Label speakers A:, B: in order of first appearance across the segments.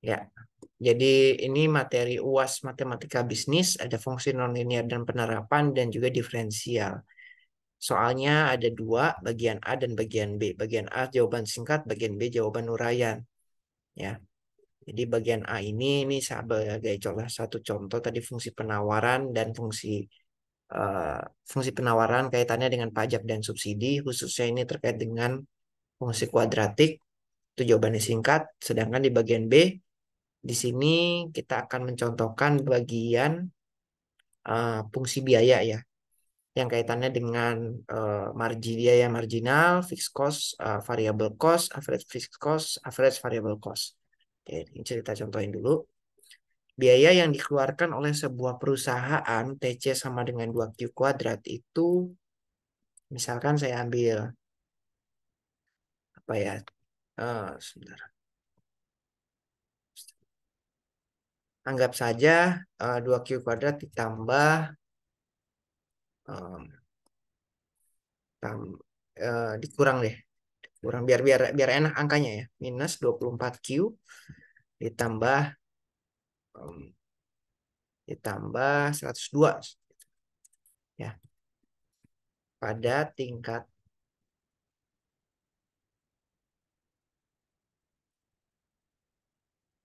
A: Ya, jadi ini materi UAS Matematika Bisnis, ada fungsi nonlinear dan penerapan, dan juga diferensial. Soalnya ada dua, bagian A dan bagian B. Bagian A jawaban singkat, bagian B jawaban uraian. Ya, jadi bagian A ini sebagai satu contoh tadi fungsi penawaran dan eh, fungsi penawaran kaitannya dengan pajak dan subsidi, khususnya ini terkait dengan fungsi kuadratik. Itu jawabannya singkat. Sedangkan di bagian B, di sini kita akan mencontohkan bagian fungsi biaya ya, yang kaitannya dengan margin biaya marginal, fixed cost, variable cost, average fixed cost, average variable cost. Oke, ini cerita contohin dulu. Biaya yang dikeluarkan oleh sebuah perusahaan TC sama dengan 2Q kuadrat itu, misalkan saya ambil apa ya, sebentar. Anggap saja 2Q kuadrat ditambah eh, dikurang deh. Kurang biar biar biar enak angkanya ya. Minus 24Q ditambah em, ditambah 102 ya, pada tingkat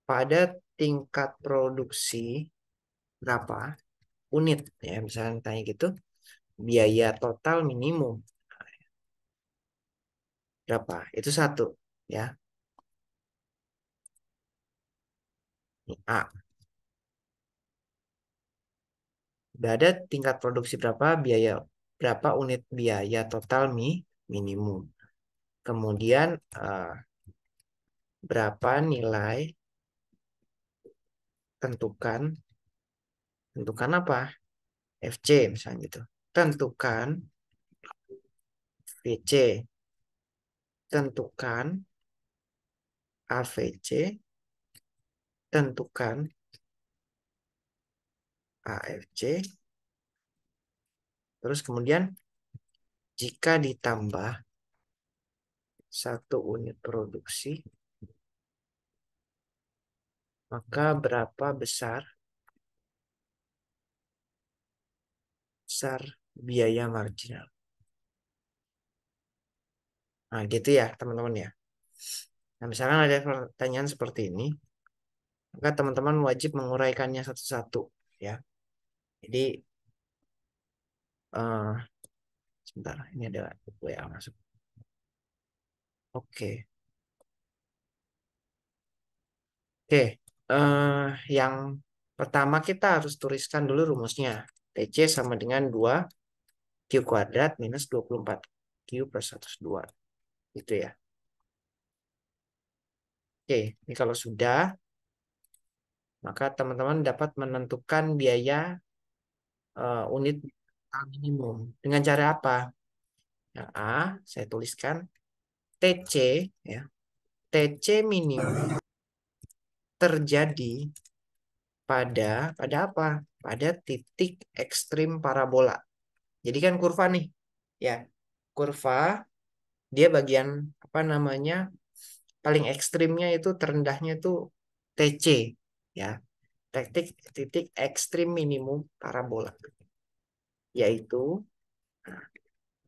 A: pada tingkat produksi berapa unit ya, misalnya tanya gitu, biaya total minimum berapa, itu satu ya. Ini A, udah ada tingkat produksi berapa, biaya berapa unit, biaya total minimum, kemudian berapa nilai, tentukan tentukan apa, FC misalnya gitu, tentukan VC, tentukan AVC, tentukan AFC, terus kemudian jika ditambah satu unit produksi, maka berapa besar besar biaya marginal. Nah, gitu ya, teman-teman ya. Nah, misalkan ada pertanyaan seperti ini, maka teman-teman wajib menguraikannya satu-satu ya. Jadi, sebentar, ini ada WA masuk. Oke. Oke, yang pertama kita harus tuliskan dulu rumusnya. TC sama dengan 2Q kuadrat minus 24Q plus 102. Gitu ya. Oke, ini kalau sudah, maka teman-teman dapat menentukan biaya unit minimum. Dengan cara apa? Yang A, saya tuliskan TC, ya. TC minimum terjadi pada apa? Pada titik ekstrim parabola. Jadi kan kurva nih, ya. Kurva dia bagian apa namanya? Paling ekstrimnya itu terendah,nya itu TC, ya. Titik titik ekstrim minimum parabola, yaitu, nah,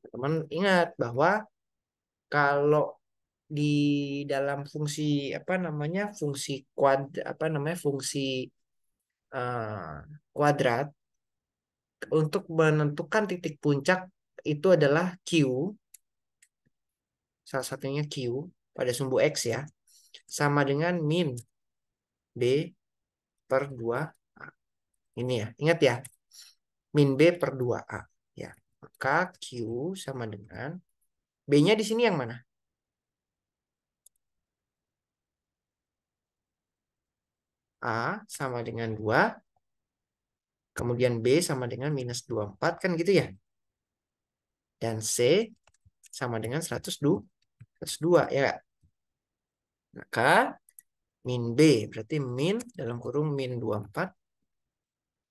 A: teman ingat bahwa kalau di dalam fungsi apa namanya, fungsi apa namanya, fungsi eh, kuadrat, untuk menentukan titik puncak itu adalah Q, salah satunya Q pada sumbu X ya, sama dengan min B per 2A. Ini ya, ingat ya, min B per 2A. Ya, maka Q sama dengan, B-nya di sini yang mana? A sama dengan 2, kemudian B sama dengan minus 24, kan gitu ya. Dan C sama dengan 102 ya nggak? Maka min B berarti min dalam kurung min 24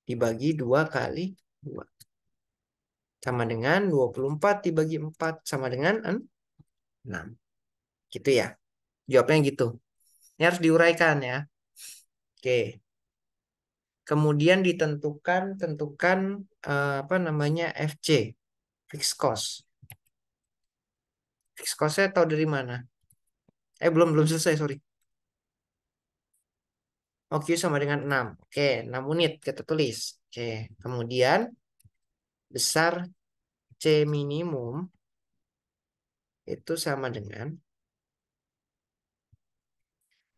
A: dibagi 2 kali 2. Sama dengan 24 dibagi 4 sama dengan 6. Gitu ya. Jawabnya gitu. Ini harus diuraikan ya. Oke. Kemudian tentukan apa namanya FC, fixed cost. Fixed cost-nya tahu dari mana? Belum belum selesai, sorry. Oh, Q sama dengan 6. Oke, 6 unit kita tulis. Oke, kemudian besar C minimum itu sama dengan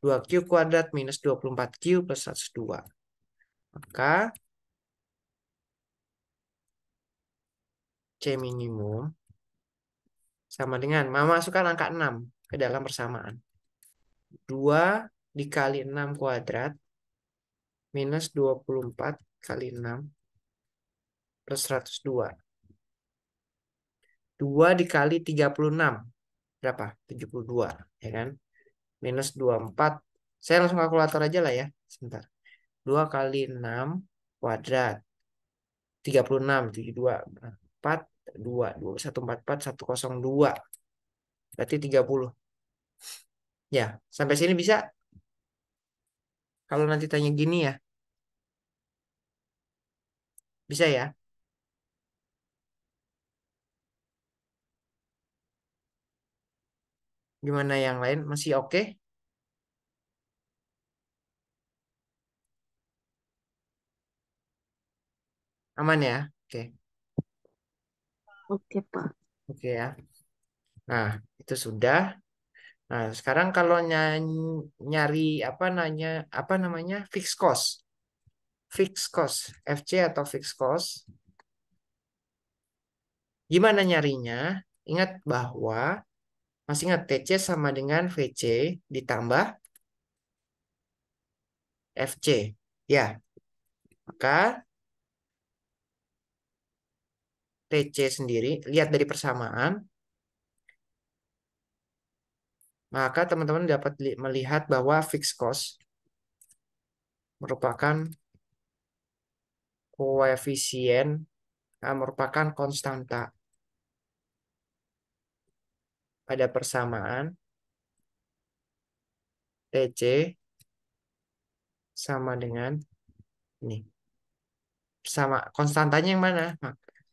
A: 2Q kuadrat minus 24Q plus 102. Maka C minimum sama dengan, masukkan angka 6 ke dalam persamaan. 2 dikali 6 kuadrat minus 24 kali 6 plus 102. 2 dikali 36. Berapa? 72. Ya kan? Minus 24. Saya langsung kalkulator aja lah ya. Sebentar. 2 kali 6 kuadrat. 36. 72. 4. 2. 2. 144. 102. Berarti 30. Ya. Sampai sini bisa. Kalau nanti tanya gini ya. Bisa ya. Gimana yang lain? Masih oke? Aman ya? Oke.
B: Oke, Pak.
A: Oke ya. Nah, itu sudah. Nah, sekarang kalau nyari apa namanya fixed cost. Fixed cost, FC atau fixed cost. Gimana nyarinya? Ingat bahwa masih ingat TC sama dengan VC ditambah FC. Ya, maka TC sendiri lihat dari persamaan, maka teman-teman dapat melihat bahwa fixed cost merupakan koefisien, merupakan konstanta pada persamaan TC sama dengan ini. Sama konstantanya yang mana?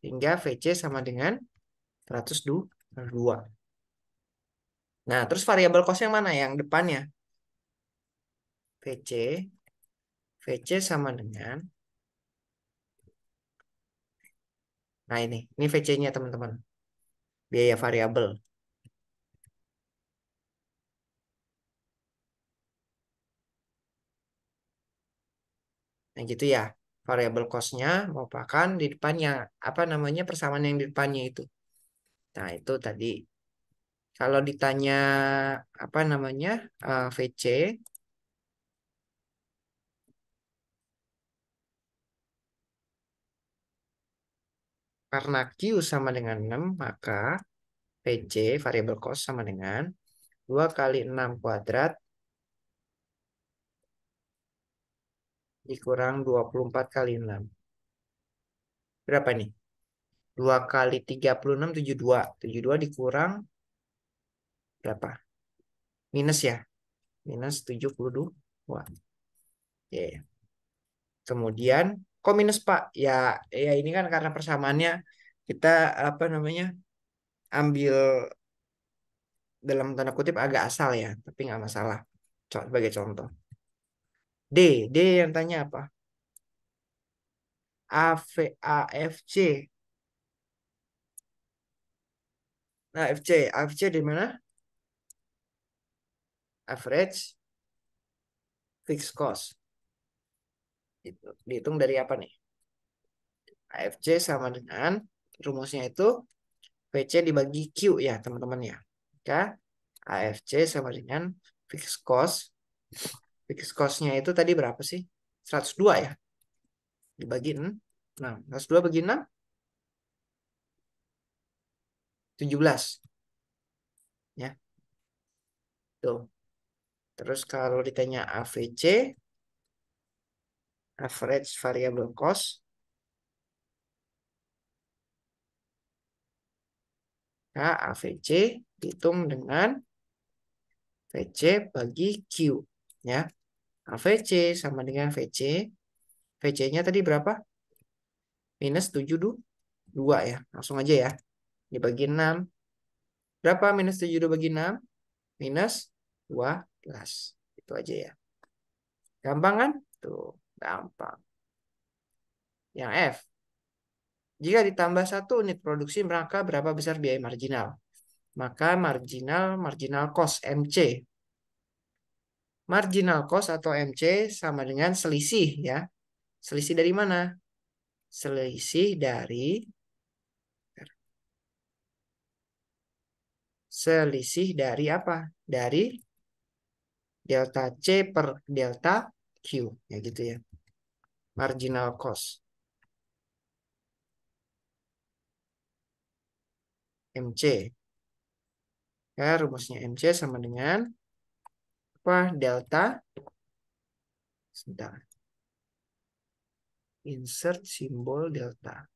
A: Sehingga VC sama dengan 102. Nah, terus variabel cost yang mana? Yang depannya. VC. VC sama dengan. Nah, ini VC-nya teman-teman. Biaya variabel. Nah, gitu ya. Variabel cost-nya merupakan di depannya. Apa namanya persamaan yang di depannya itu. Nah, itu tadi. Kalau ditanya apa namanya VC. Karena Q sama dengan 6, maka VC, variabel cost sama dengan 2 kali 6 kuadrat dikurang 24 kali 6. Berapa nih? 2 kali 36, 72. 72 dikurang berapa? Minus ya? Minus 72. Ya. Kemudian, kok minus Pak? Ya ini kan karena persamaannya kita apa namanya ambil dalam tanda kutip agak asal ya, tapi nggak masalah. Sebagai contoh. D yang tanya apa? AFC. Nah, AFC di mana? Average fixed cost. Dihitung dari apa nih? AFC sama dengan rumusnya itu VC dibagi Q ya teman-teman ya. Maka AFC sama dengan fixed cost. Fixed cost-nya itu tadi berapa sih? 102 ya. Dibagi 6. 102 bagi 6. 17. Ya. Tuh. Terus kalau ditanya AVC, average variable cost, nah, AVC dihitung dengan VC bagi Q. Ya. VC sama dengan VC. VC-nya tadi berapa? Minus 72 ya. Langsung aja ya. Dibagi 6. Berapa minus 72 bagi 6? Minus 12. Itu aja ya. Gampang kan? Tuh, gampang. Yang F. Jika ditambah 1 unit produksi, maka berapa besar biaya marginal? Maka marginal cost MC. Marginal cost atau MC sama dengan selisih ya. Selisih dari mana? Selisih dari apa? Dari delta C per delta Q. Ya gitu ya. Marginal cost. MC. Ya, rumusnya MC sama dengan apa? Delta. Sebentar. Insert simbol delta.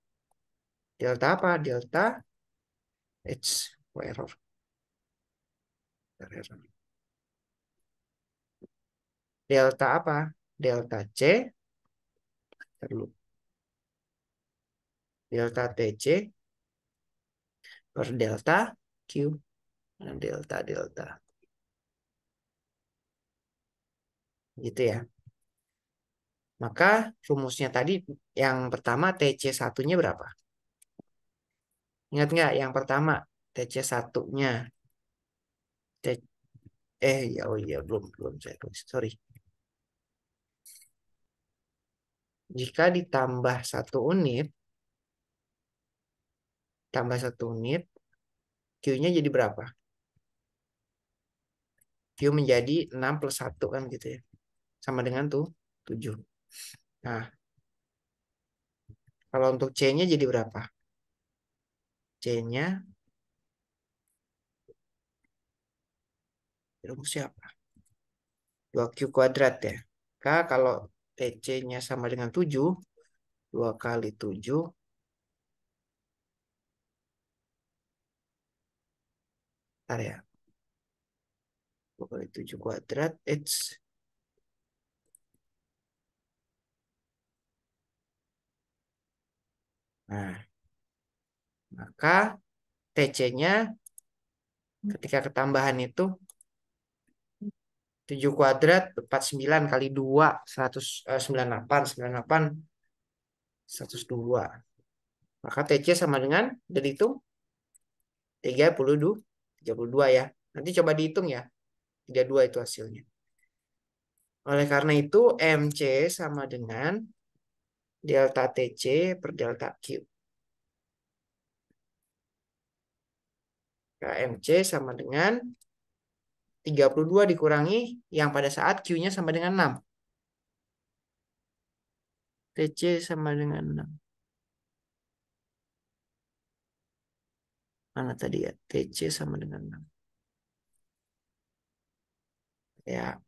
A: Delta apa? Delta H. Oh, error. Error. Delta apa? Delta C. Terlalu. Delta TC per delta Q. Delta. Gitu ya. Maka rumusnya tadi yang pertama TC satunya berapa? Ingat nggak yang pertama TC satunya? T, ya oh iya belum belum saya tulis. Sorry. Jika ditambah 1 unit, tambah 1 unit, Q-nya jadi berapa? Q menjadi 6 plus 1 kan gitu ya. Sama dengan tuh 7. Nah, kalau untuk C-nya jadi berapa? C-nya rumusnya apa? 2Q kuadrat ya. Kalau TC-nya sama dengan 7, 2 kali 7, bentar ya. 2 kali 7 kuadrat, Nah, maka TC-nya ketika ketambahan itu 7 kuadrat 49 kali 2 98 98 102. Maka TC sama dengan dari itu 32 ya. Nanti coba dihitung ya. 32 itu hasilnya. Oleh karena itu MC sama dengan delta TC per delta Q. MC sama dengan 32 dikurangi yang pada saat Q-nya sama dengan 6. TC sama dengan 6. Mana tadi ya? TC sama dengan 6. Ya.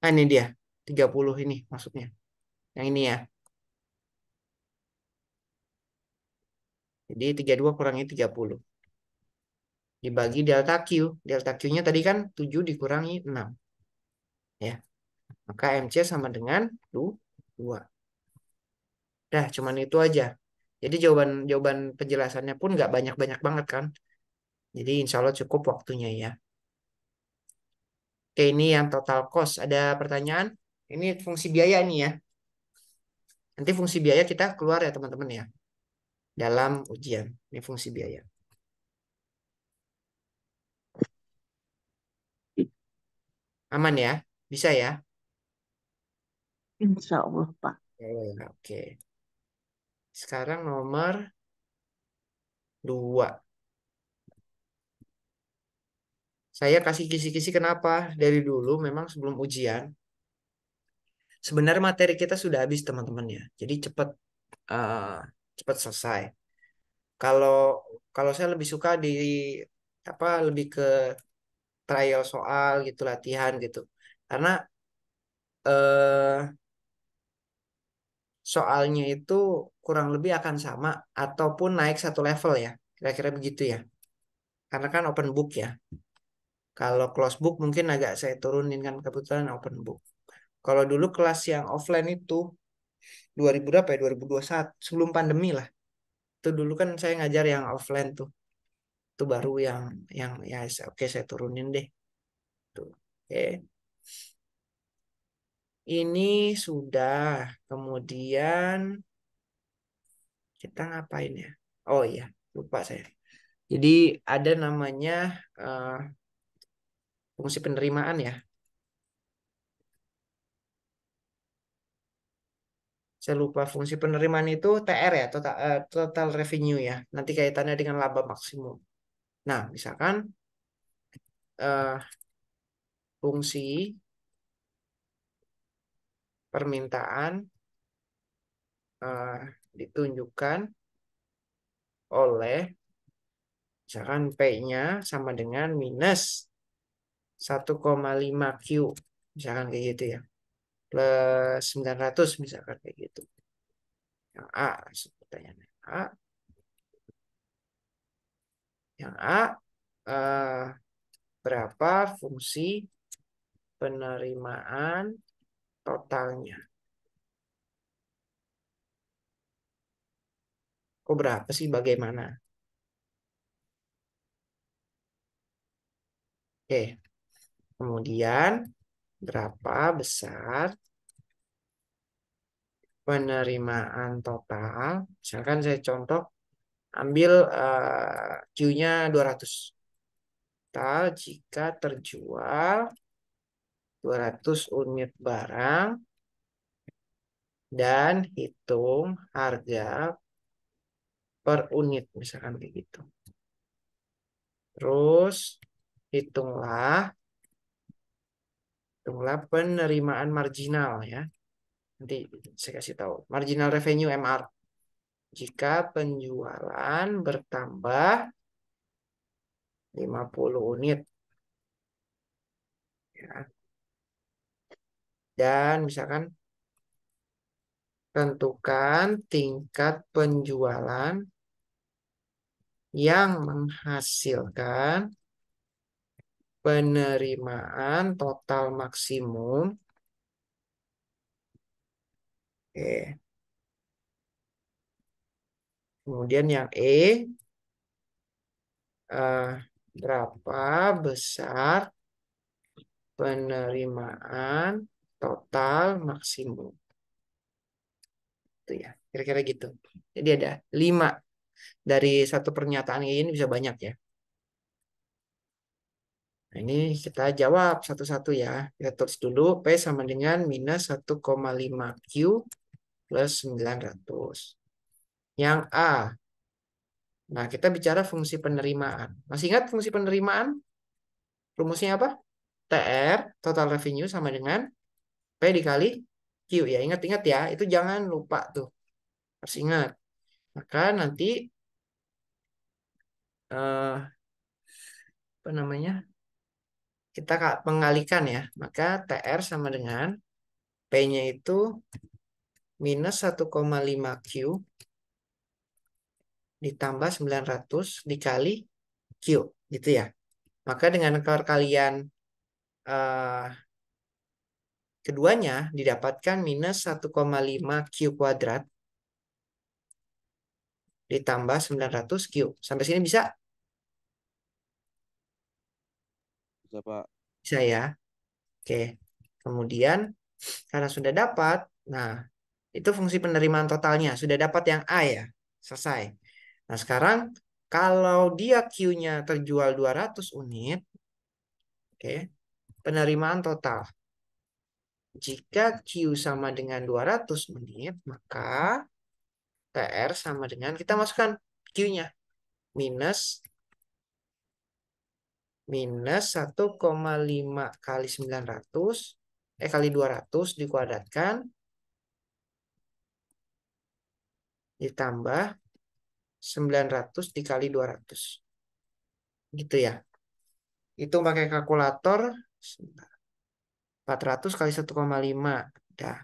A: Nah, ini dia. 30 ini maksudnya. Yang ini ya. Jadi 32 kurangi 30. Dibagi delta Q. Delta Q-nya tadi kan 7 dikurangi 6. Ya. Maka MC sama dengan 2. Dah, cuman itu aja. Jadi jawaban penjelasannya pun nggak banyak-banyak banget kan. Jadi insya Allah cukup waktunya ya. Oke, ini yang total cost. Ada pertanyaan? Ini fungsi biaya nih ya. Nanti fungsi biaya kita keluar ya teman-teman ya. Dalam ujian. Ini fungsi biaya. Aman ya? Bisa ya?
B: Insya Allah, Pak.
A: Oke. Sekarang nomor 2. Saya kasih kisi-kisi kenapa. Dari dulu memang sebelum ujian. Sebenarnya materi kita sudah habis teman-teman ya. Jadi eh, cepat selesai. Kalau kalau saya lebih suka di apa lebih ke trial soal gitu latihan gitu. Karena eh soalnya itu kurang lebih akan sama ataupun naik 1 level ya. Kira-kira begitu ya. Karena kan open book ya. Kalau close book mungkin agak saya turunin kan kebetulan open book. Kalau dulu kelas yang offline itu 2000 berapa ya? 2021 sebelum pandemi lah. Itu dulu kan saya ngajar yang offline tuh. Itu baru yang ya oke saya turunin deh. Tuh. Oke. Ini sudah. Kemudian kita ngapain ya? Oh iya, lupa saya. Jadi ada namanya eh, fungsi penerimaan ya. Saya lupa fungsi penerimaan itu TR ya, total revenue ya. Nanti kaitannya dengan laba maksimum. Nah, misalkan eh, fungsi permintaan eh, ditunjukkan oleh misalkan P-nya sama dengan minus 1,5 Q. Misalkan kayak gitu ya. Plus 900 misalkan kayak gitu. Yang A, pertanyaannya A. Yang A, eh, berapa fungsi penerimaan totalnya? Kok berapa sih? Bagaimana? Oke, kemudian berapa besar penerimaan total? Misalkan saya contoh, ambil Q-nya 200. Total jika terjual 200 unit barang dan hitung harga per unit, misalkan kayak gitu. Terus hitunglah, hitunglah penerimaan marginal ya. Nanti saya kasih tahu. Marginal revenue MR. Jika penjualan bertambah 50 unit ya. Dan misalkan tentukan tingkat penjualan yang menghasilkan penerimaan total maksimum. Oke. Kemudian yang eh, berapa besar penerimaan total maksimum. Itu ya, kira-kira gitu. Jadi ada 5 dari satu pernyataan ini bisa banyak ya. Nah, ini kita jawab satu-satu ya. Kita tulis dulu P sama dengan minus 1,5 Q plus 900. Yang A. Nah, kita bicara fungsi penerimaan. Masih ingat fungsi penerimaan? Rumusnya apa? TR, total revenue sama dengan P dikali Q. Ya, ingat-ingat ya. Itu jangan lupa tuh. Harus ingat. Maka nanti apa namanya? Kita mengalihkan ya. Maka TR sama dengan P-nya itu minus 1,5 Q ditambah 900 dikali Q. Gitu ya. Maka dengan perkalian eh, keduanya didapatkan minus 1,5 Q kuadrat ditambah 900 Q. Sampai sini bisa?
B: Bisa, Pak.
A: Bisa ya. Oke. Kemudian karena sudah dapat, nah itu fungsi penerimaan totalnya. Sudah dapat yang A ya. Selesai. Nah sekarang kalau dia Q-nya terjual 200 unit, oke, penerimaan total. Jika Q sama dengan 200 unit, maka TR sama dengan, kita masukkan Q-nya, minus minus 1,5 kali 900 kali 200 dikuadratkan ditambah 900 dikali 200. Gitu ya. Hitung pakai kalkulator 400 kali 1,5 dah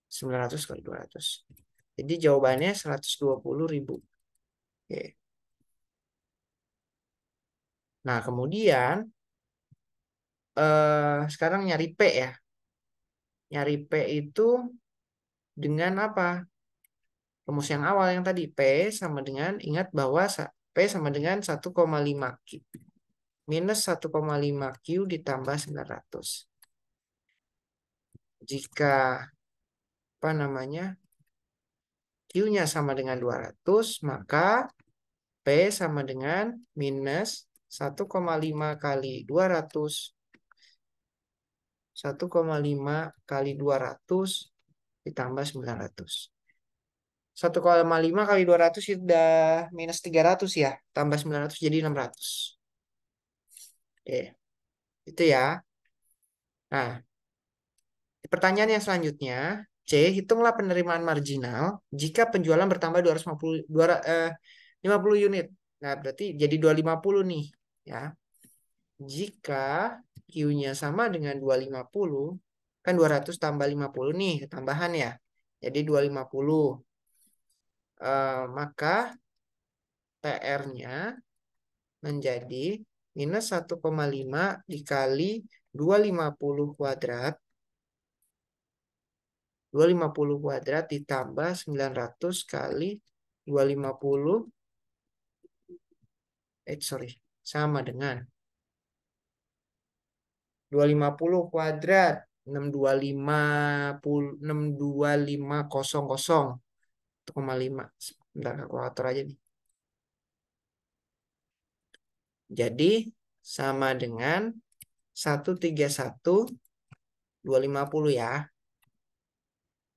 A: 900 kali 200. Jadi jawabannya 120.000. Oke. Nah, kemudian sekarang nyari P ya. Nyari P itu dengan apa? Rumus yang awal yang tadi. P sama dengan, ingat bahwa P sama dengan 1,5 Q. Minus 1,5 Q ditambah 900. Jika apa namanya Q-nya sama dengan 200, maka P sama dengan minus 1,5 kali 200. 1,5 kali 200 ditambah 900. 1,5 kali 200 itu udah minus 300 ya. Tambah 900 jadi 600. Oke, itu ya. Nah, pertanyaan yang selanjutnya. C, hitunglah penerimaan marginal jika penjualan bertambah 50 unit. Nah, berarti jadi 250 nih. Ya. Jika Q-nya sama dengan 250, kan 200 tambah 50 nih, tambahan ya. Jadi 250. Maka TR-nya menjadi minus 1,5 dikali 250 kuadrat. 250 kuadrat ditambah 900 kali 250. Sorry. Sama dengan 250 kuadrat. 62500. 1,5. Bentar, kalkulator aja nih. Jadi sama dengan 131,250 ya.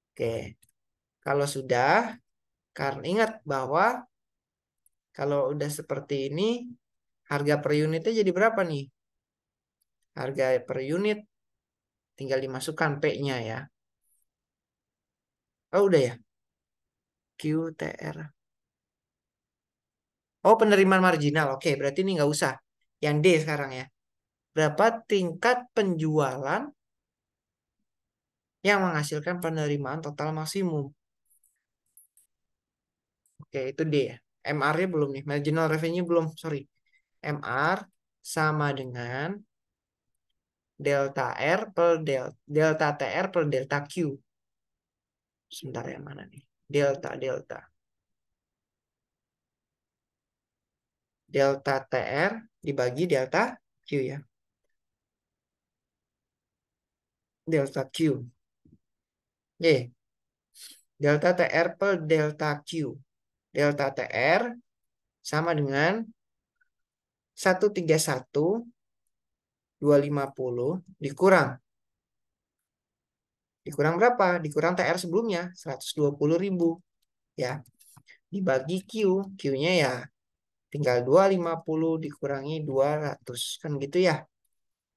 A: Oke. Kalau sudah, karena ingat bahwa kalau udah seperti ini, harga per unitnya jadi berapa nih? Harga per unit tinggal dimasukkan P-nya ya. Oh, udah ya. QTR. Oh, penerimaan marginal. Oke, berarti ini nggak usah. Yang D sekarang ya. Berapa tingkat penjualan yang menghasilkan penerimaan total maksimum? Oke, itu D ya. MR-nya belum nih. Marginal revenue belum, sorry. MR sama dengan delta R per delta TR per delta Q. Sebentar yang mana nih? Delta. Delta TR dibagi delta Q ya. Delta Q. Y. Delta TR per delta Q. Delta TR sama dengan 131,250 dikurang. Dikurang berapa? Dikurang TR sebelumnya, 120.000. Ya. Dibagi Q. Q-nya ya tinggal 250 dikurangi 200. Kan gitu ya.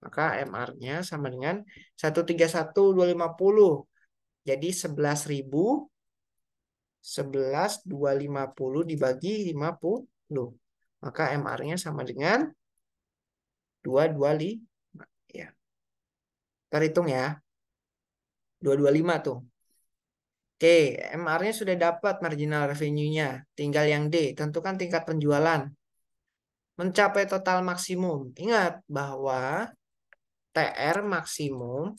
A: Maka MR-nya sama dengan 131,250. Jadi 11.000. 11,250 dibagi 50. Maka MR-nya sama dengan 225. Ya. Kita hitung ya. 225 tuh. Oke, MR-nya sudah dapat marginal revenue-nya. Tinggal yang D, tentukan tingkat penjualan. Mencapai total maksimum. Ingat bahwa TR maksimum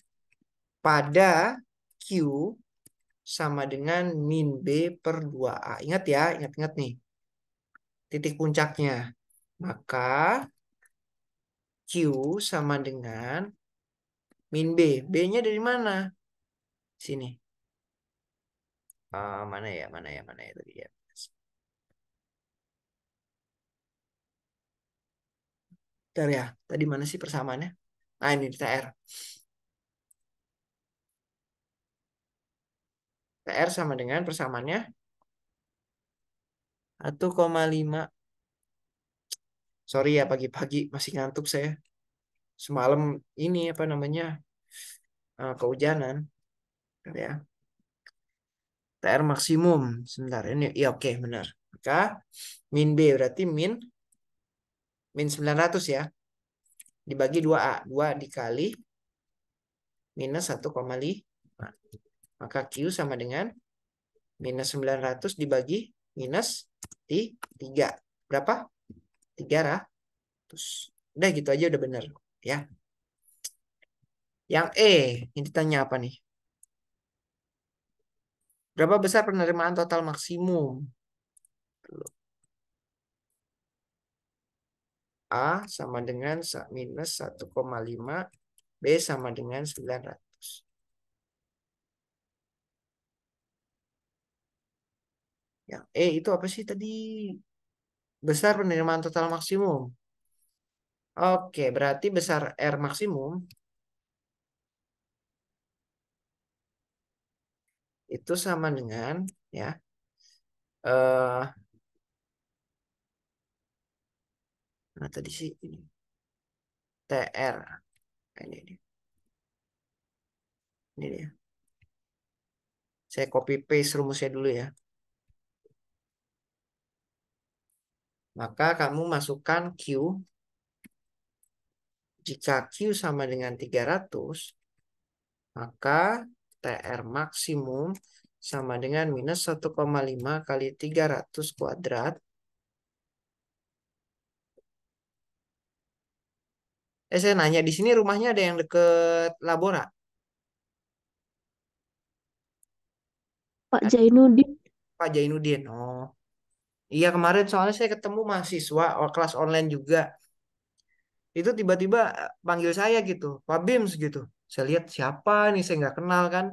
A: pada Q sama dengan min B per 2A. Ingat ya, ingat-ingat nih. Titik puncaknya. Maka Q sama dengan min B. B-nya dari mana? Sini. Mana ya tadi ya. Bentar ya. Tadi mana sih persamaannya? Nah, ini di TR. TR sama dengan persamaannya 1,5. Sorry ya, pagi-pagi masih ngantuk saya. Semalam ini apa namanya? Kehujanan. Bentar ya. TR maksimum. Sebentar ini. Ya oke, benar. Maka min B berarti min 900 ya. Dibagi 2A. 2 dikali minus 1,5. Maka Q sama dengan minus 900 dibagi minus 3. Berapa? 300. Udah gitu aja udah bener. Ya. Yang E, ini ditanya apa nih? Berapa besar penerimaan total maksimum? A sama dengan minus 1,5, B sama dengan 900. Yang E itu apa sih tadi? Besar penerimaan total maksimum. Oke, berarti besar R maksimum itu sama dengan ya eh nah tadi sih ini TR. Nah, ini dia. Saya copy paste rumusnya dulu ya. Maka kamu masukkan Q. Jika Q sama dengan 300, maka TR maksimum sama dengan minus 1,5 kali 300 kuadrat. Saya nanya, di sini rumahnya ada yang deket Labora?
C: Pak Zainuddin.
A: Pak Jainuddin. Oh, iya kemarin soalnya saya ketemu mahasiswa kelas online juga. Itu tiba-tiba panggil saya gitu, Pak Bims gitu. Saya lihat siapa nih, saya nggak kenal kan.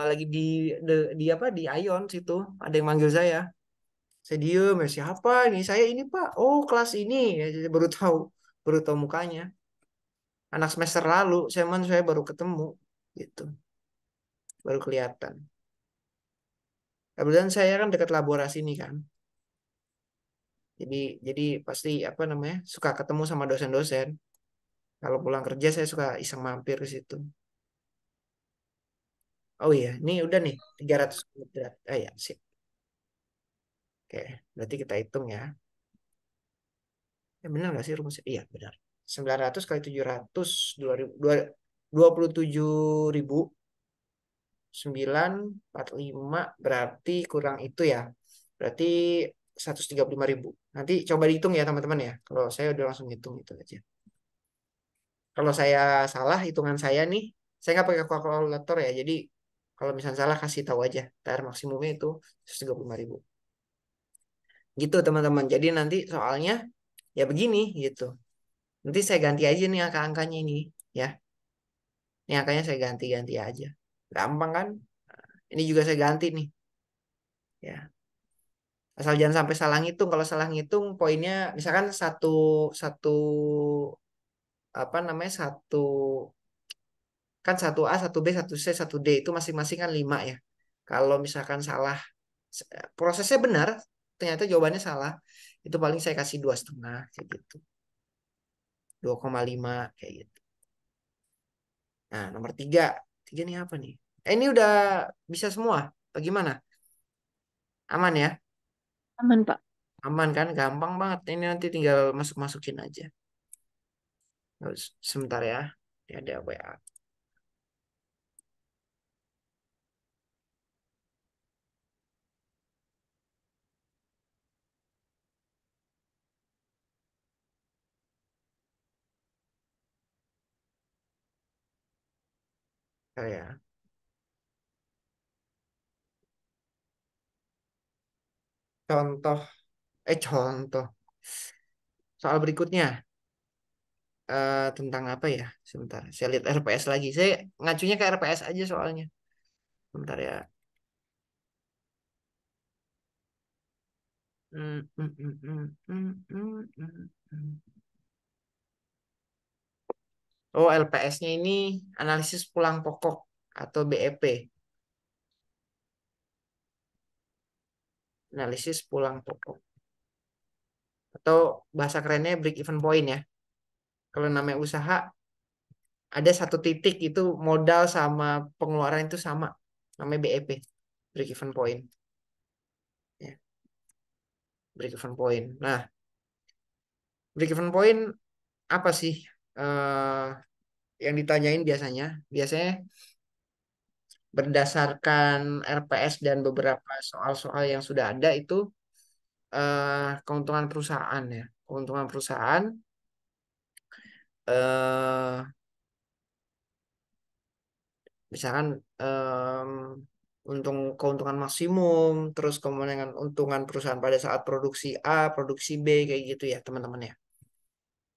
A: Lagi di apa di Ion situ, ada yang manggil saya. Saya diem, ya siapa ini? Saya ini Pak. Oh kelas ini, ya, saya baru tahu mukanya. Anak semester lalu, saya baru ketemu gitu, baru kelihatan. Kebetulan saya kan dekat laborasi ini kan. Jadi jadi pasti apa namanya suka ketemu sama dosen-dosen. Kalau pulang kerja saya suka iseng mampir ke situ. Oh iya, ini udah nih 300 kuadrat. Ya, sip. Oke, berarti kita hitung ya. Benar nggak sih rumusnya? Iya, benar. 900 kali 700, 27.000, 945 berarti kurang itu ya. Berarti 135.000. Nanti coba dihitung ya teman-teman ya. Kalau saya udah langsung hitung itu aja. Kalau saya salah hitungan saya nih, saya nggak pakai kalkulator ya. Jadi kalau misalnya salah kasih tahu aja. TR maksimumnya itu 135.000. Gitu teman-teman. Jadi nanti soalnya ya begini gitu. Nanti saya ganti aja nih angka-angkanya ini ya. Ini angkanya saya ganti-ganti aja. Gampang kan? Ini juga saya ganti nih. Ya. Asal jangan sampai salah ngitung. Kalau salah ngitung poinnya misalkan satu satu apa namanya satu kan satu A, satu B, satu C, satu D itu masing-masing kan 5 ya. Kalau misalkan salah prosesnya benar, ternyata jawabannya salah, itu paling saya kasih 2,5 kayak gitu, 2,5 kayak gitu. Nah, nomor tiga, tiga nih apa nih? Ini udah bisa semua. Bagaimana? Aman ya?
C: Aman, Pak.
A: Aman kan? Gampang banget. Ini nanti tinggal masuk-masukin aja. Sebentar ya. Ini ada WA. Ya. Contoh, contoh. Soal berikutnya. Tentang apa ya? Sebentar. Saya lihat RPS lagi. Saya ngacunya ke RPS aja soalnya. Sebentar ya. Hmm, hmm, hmm, hmm, hmm, hmm, hmm, hmm. Oh, LPS-nya ini analisis pulang pokok atau BEP. Analisis pulang pokok. Atau bahasa kerennya break even point ya. Kalau namanya usaha, ada satu titik itu modal sama pengeluaran itu sama. Namanya BEP. Break even point. Ya, break even point. Nah, break even point apa sih yang ditanyain biasanya? Biasanya berdasarkan RPS dan beberapa soal-soal yang sudah ada itu keuntungan perusahaan ya. Keuntungan perusahaan eh misalkan keuntungan maksimum, terus kemudian untungan perusahaan pada saat produksi A, produksi B kayak gitu ya teman-teman ya.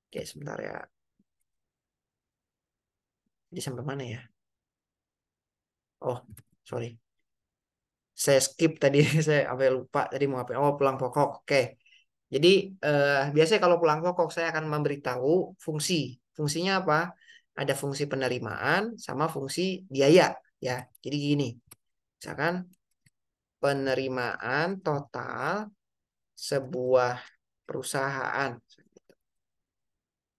A: Oke, sebentar ya. Jadi sampai mana ya? Oh, sorry. Saya skip tadi, saya sampai lupa tadi mau apa. Oh, pulang pokok. Oke. Jadi biasanya kalau pulang pokok saya akan memberitahu fungsi. Fungsinya apa? Ada fungsi penerimaan sama fungsi biaya ya. Jadi gini, misalkan penerimaan total sebuah perusahaan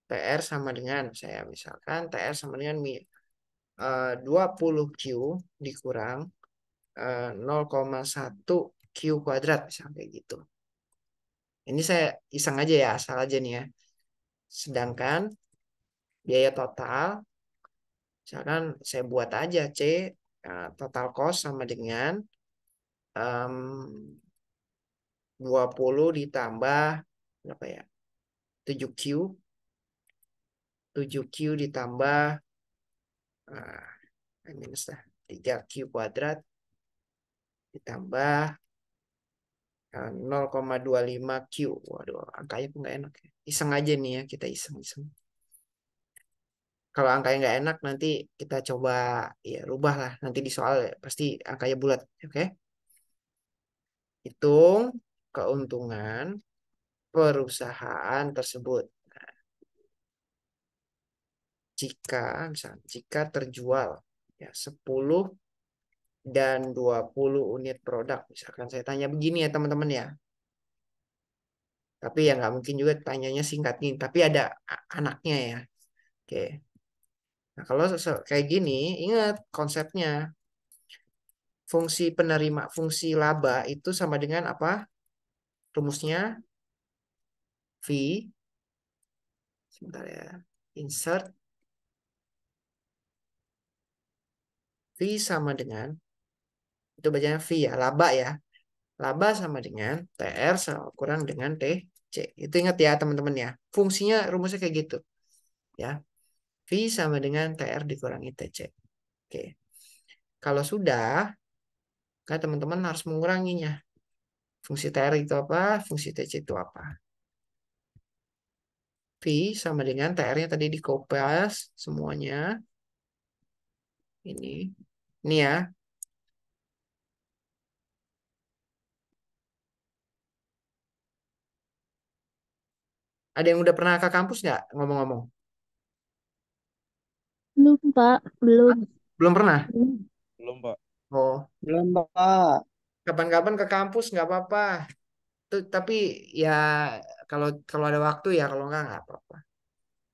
A: TR sama dengan saya misalkan TR sama dengan 20 Q dikurang 0,1 Q kuadrat misalnya kayak gitu. Ini saya iseng aja ya, asal aja nih ya. Sedangkan biaya total, misalkan saya buat aja C, total cost sama dengan em, 20 ditambah berapa ya? 7Q, 7Q ditambah ah, minus lah 3Q kuadrat ditambah 0,25 Q. Waduh, angkanya pun nggak enak ya. Iseng aja nih ya, kita iseng-iseng. Kalau angkanya nggak enak, nanti kita coba ya rubah lah. Nanti di soal ya, pasti angkanya bulat. Oke? Hitung keuntungan perusahaan tersebut. Jika terjual ya 10 dan 20 unit produk. Misalkan saya tanya begini ya teman-teman ya. Tapi ya nggak mungkin juga tanyanya singkat nih. Tapi ada anaknya ya. Oke. Nah kalau kayak gini, ingat konsepnya. Fungsi laba itu sama dengan apa? Rumusnya V. Sebentar ya. Insert V sama dengan, itu bacanya V ya, laba ya. Laba sama dengan TR sama kurang dengan TC. Itu ingat ya teman-teman ya. Fungsinya rumusnya kayak gitu. Ya. V sama dengan TR dikurangi TC. Oke. Kalau sudah, kan teman-teman harus menguranginya. Fungsi TR itu apa? Fungsi TC itu apa? V sama dengan TR-nya tadi dikopas semuanya. Ini. Ini ya. Ada yang udah pernah ke kampus nggak ngomong-ngomong?
C: Belum, Pak.
A: Hah?
C: Belum.
A: Belum pernah?
C: Belum.
B: Belum, Pak.
A: Oh,
D: Belum, Pak.
A: kapan-kapan ke kampus nggak apa-apa. Tapi ya kalau kalau ada waktu ya kalau nggak apa-apa.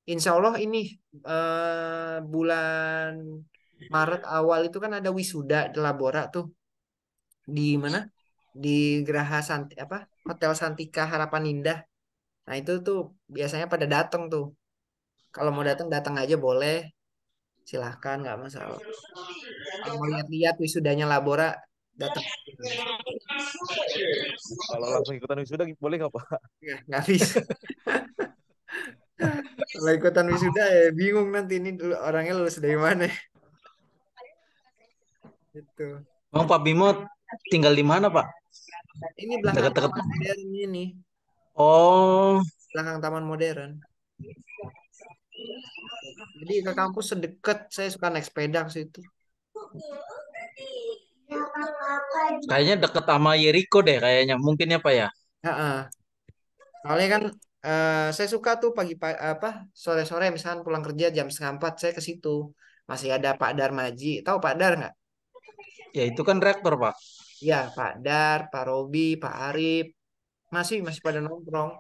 A: Insya Allah ini bulan Maret awal itu kan ada wisuda di Labora tuh di mana? Di Geraha Santi apa? Hotel Santika Harapan Indah. Nah itu tuh biasanya pada datang tuh. Kalau mau datang datang aja boleh, silahkan nggak masalah. Kalau mau lihat-lihat wisudanya Labora datang aja nggak masalah.
B: Kalau langsung ikutan wisuda boleh nggak, Pak?
A: Nggak bisa. Kalau ikutan wisuda ya bingung nanti ini dulu orangnya lulus dari mana. Itu.
D: Bang Pak Bimo tinggal di mana, Pak?
A: Ini belakang
D: Dekat-dekat.
A: taman modern ini,
D: Oh,
A: belakang taman modern. Jadi ke kampus sedekat saya suka naik sepeda ke situ.
D: kayaknya dekat sama Yeriko deh kayaknya. Mungkin ya, Pak ya?
A: Heeh. Soalnya kan saya suka tuh apa sore-sore misalkan pulang kerja jam 3:30 saya ke situ. Masih ada Pak Darmaji. Tahu Pak Dar nggak?
D: Ya itu kan rektor, Pak.
A: Iya, Pak Dar, Pak Robi, Pak Arif. Masih pada nongkrong.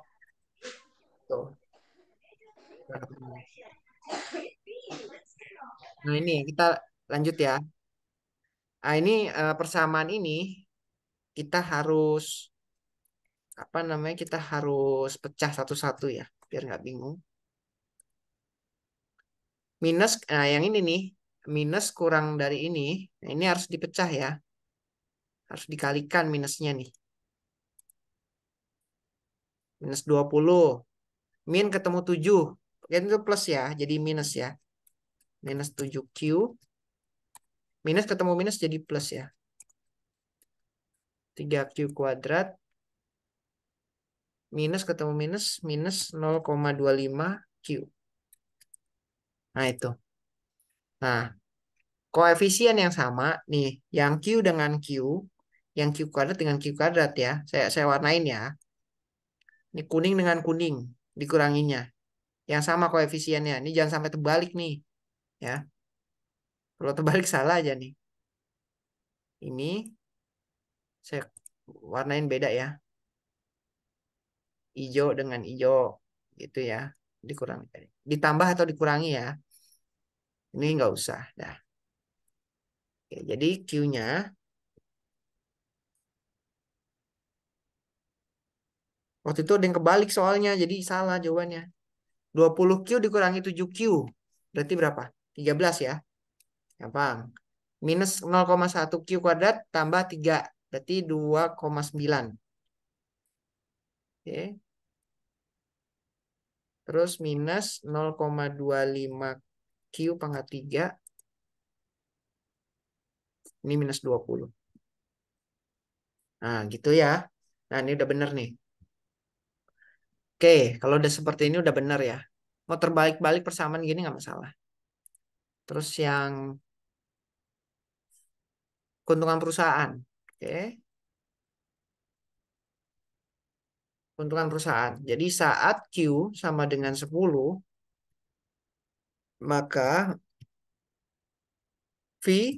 A: Tuh. Nah ini kita lanjut ya. Nah ini persamaan ini kita harus apa namanya kita harus pecah satu-satu ya biar nggak bingung. Minus, nah yang ini nih minus kurang dari ini, nah ini harus dipecah ya, harus dikalikan minusnya nih. Minus 20, min ketemu 7. itu plus ya, jadi minus ya. Minus 7Q. Minus ketemu minus jadi plus ya. 3Q kuadrat. Minus ketemu minus. Minus 0,25Q. Nah itu. Nah, koefisien yang sama nih. Yang Q dengan Q. Yang Q kuadrat dengan Q kuadrat ya. Saya warnain ya. Ini kuning dengan kuning. Dikuranginya. Yang sama koefisiennya. Ini jangan sampai terbalik nih. Ya. Kalau terbalik salah aja nih. Ini saya warnain beda ya. Hijau dengan hijau gitu ya. Dikurangi. Ditambah atau dikurangi ya. Ini nggak usah. Dah. Oke, jadi Q-nya waktu itu ada yang kebalik soalnya. Jadi salah jawabannya. 20Q dikurangi 7Q. Berarti berapa? 13 ya. Gampang. Minus 0,1Q kuadrat tambah 3. Berarti 2,9. Oke. Terus minus 0,25Q pangkat 3. Ini minus 20. Nah, gitu ya. Nah, ini udah bener nih. Oke, kalau udah seperti ini udah bener ya. Mau terbalik-balik persamaan gini nggak masalah. Terus yang keuntungan perusahaan. Oke, keuntungan perusahaan. Jadi saat Q sama dengan 10, maka V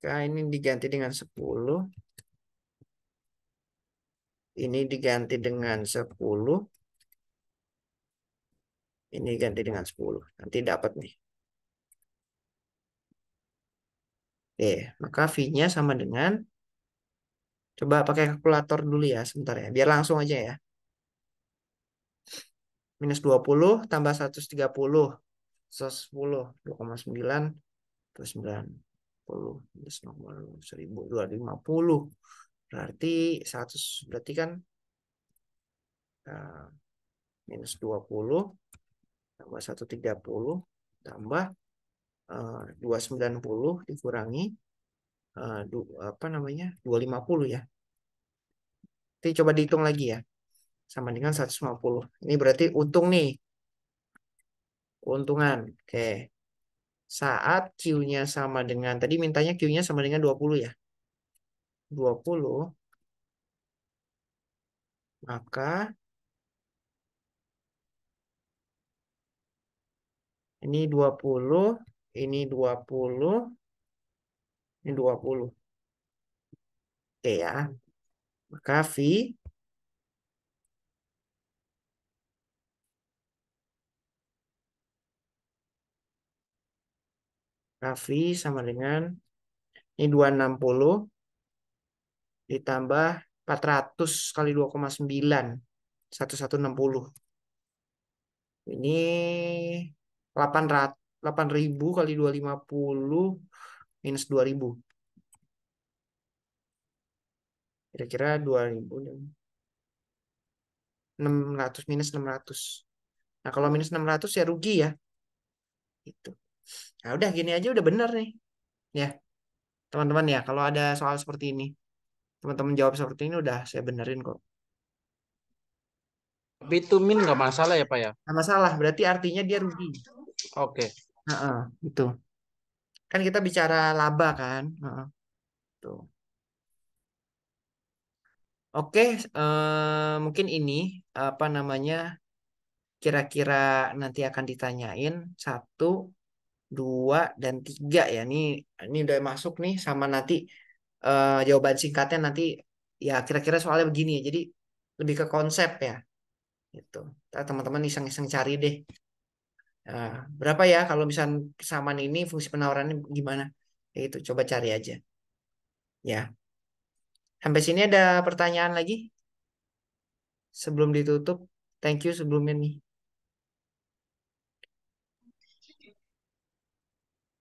A: ini diganti dengan 10. Ini diganti dengan 10. Ini ganti dengan 10. Nanti dapat nih. Oke, maka V-nya sama dengan, coba pakai kalkulator dulu ya sebentar ya. Biar langsung aja ya. Minus 20 tambah 130. 110. 2,9. Terus 90. Minus 1.250. Berarti 100. Berarti kan uh, minus 20. Tambah 130. Tambah 290 dikurangi apa namanya 250 ya. Nanti coba dihitung lagi ya. Sama dengan 150. Ini berarti untung nih. Keuntungan. Oke. Saat Q-nya sama dengan, tadi mintanya Q-nya sama dengan 20 ya. 20. Maka ini 20. Ini 20. Ini 20. Oke ya. Maka V sama dengan ini 260 ditambah 400 kali 2,9. 1160. Ini 800, 8.000 kali 250 minus 2.000. Kira-kira 2.000 dan 600 minus 600. Nah, kalau minus 600 ya rugi ya. Itu. Nah, udah gini aja udah bener nih. Ya, teman-teman ya, kalau ada soal seperti ini, teman-teman jawab seperti ini udah saya benerin kok.
D: Tapi itu min nggak masalah ya Pak ya?
A: Nah, masalah, berarti artinya dia rugi.
D: Oke.
A: Heeh, itu. Kan kita bicara laba kan. Heeh, tuh. Oke, mungkin ini apa namanya kira-kira nanti akan ditanyain 1, 2, dan 3 ya. Ini udah masuk nih sama nanti jawaban singkatnya nanti ya kira-kira soalnya begini ya. Jadi lebih ke konsep ya. Gitu. Ntar teman-teman iseng-iseng cari deh. Nah, berapa ya kalau misalnya kesamaan ini fungsi penawarannya gimana? Ya itu coba cari aja. Ya. Sampai sini ada pertanyaan lagi sebelum ditutup. Thank you sebelumnya nih.